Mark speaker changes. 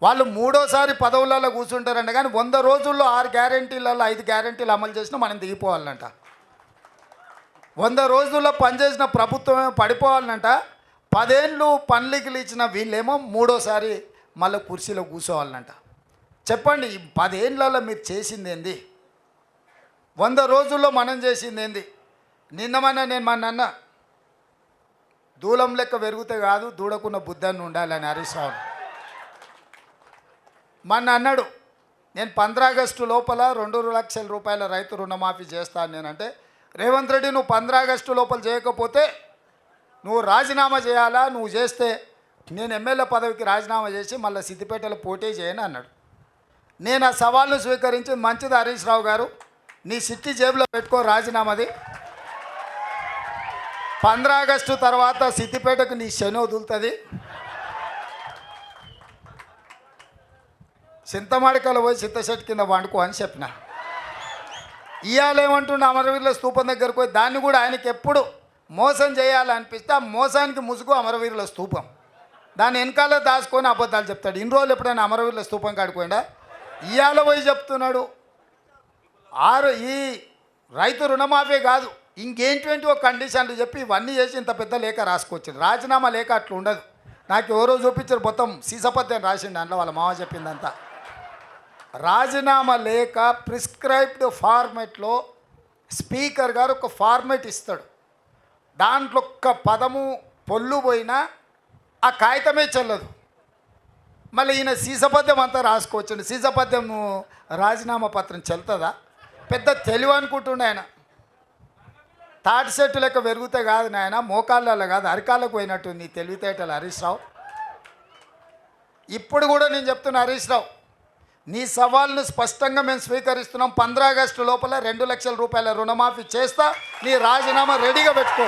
Speaker 1: వాళ్ళు మూడోసారి పదవులలో కూర్చుంటారంట, కానీ 100 రోజుల్లో 6 గ్యారెంటీలలో 5 గ్యారెంటీలు అమలు చేసినా మనం దిగిపోవాలంట. 100 రోజుల్లో పనిచేసిన ప్రభుత్వమే పడిపోవాలంట. 10 ఏళ్ళు పనులకి ఇచ్చిన వీళ్ళేమో మూడోసారి మళ్ళీ కుర్చీలో కూర్చోవాలంట. చెప్పండి, ఈ 10 ఏళ్ళలో మీరు చేసింది ఏంది? 100 రోజుల్లో మనం చేసింది ఏంది? నిన్నమన్నా నేను అన్న దూలం లెక్క పెరిగితే కాదు, దూడకున్న బుద్ధాన్ని ఉండాలని హరీష్ రావు మొన్న అన్నాడు, నేను 15 ఆగస్టు లోపల 2 లక్షల రూపాయల రైతు రుణమాఫీ చేస్తాను. నేనంటే, రేవంత్ రెడ్డి నువ్వు 15 ఆగస్టు లోపల చేయకపోతే నువ్వు రాజీనామా చేయాలా, నువ్వు చేస్తే నేను ఎమ్మెల్యే పదవికి రాజీనామా చేసి మళ్ళీ సిద్దిపేటలో పోటీ చేయను అన్నాడు. నేను ఆ సవాల్ను స్వీకరించి, మంచిది హరీష్ రావు గారు, నీ సిట్టి జేబులో పెట్టుకో రాజీనామాది, 15 ఆగస్టు తర్వాత సిద్దిపేటకు నీ శని వదులుతుంది, చింతమాడికలు పోయి చింతచెట్టు కింద వండుకో అని చెప్పిన. ఇవాళ ఏమంటుండే, అమరవీరుల స్తూపం దగ్గరకు పోయి దాన్ని కూడా ఆయనకి ఎప్పుడు మోసం చేయాలనిపిస్తే ఆ మోసానికి ముసుగు అమరవీరుల స్తూపం, దాన్ని వెనకాల దాచుకొని అబద్ధాలు చెప్తాడు. ఇన్ని రోజులు ఎప్పుడైనా అమరవీరుల స్తూపం కాడిపోయిందా? ఇవాళ పోయి చెప్తున్నాడు ఈ రైతు రుణమాఫీ కాదు, ఇంకేంటి ఒక కండిషన్లు చెప్పి ఇవన్నీ చేసి ఇంత పెద్ద లేఖ రాసుకొచ్చింది. రాజీనామా లేఖ అట్లా ఉండదు. నాకు ఎవరో చూపించారు, మొత్తం సీసపత్యం రాసిండు అందులో, వాళ్ళ మామ చెప్పిందంతా. రాజీనామా లేఖ ప్రిస్క్రైబ్డ్ ఫార్మెట్లో స్పీకర్ గారు ఒక ఫార్మెట్ ఇస్తాడు, దాంట్లో ఒక్క పదము పొల్లు పోయినా ఆ కాగితమే చెల్లదు. మళ్ళీ ఈయన సీసపద్యం అంతా రాసుకోవచ్చండి. సీసపద్యం రాజీనామా పత్రం చెల్తుందా? పెద్ద తెలివి అనుకుంటుండే ఆయన. తాటి చెట్టు లెక్క పెరిగితే కాదు నాయన, మోకాళ్ళలో కాదు అరికాళ్ళకు పోయినట్టు నీ తెలివితేటలు హరీష్ రావు. ఇప్పుడు కూడా నేను చెప్తున్నా హరీష్ రావు, నీ సవాల్ను స్పష్టంగా మేము స్వీకరిస్తున్నాం. 15 ఆగస్టు లోపల 2 లక్షల రూపాయల రుణమాఫీ చేస్తా, నీ రాజీనామా రెడీగా పెట్టుకో.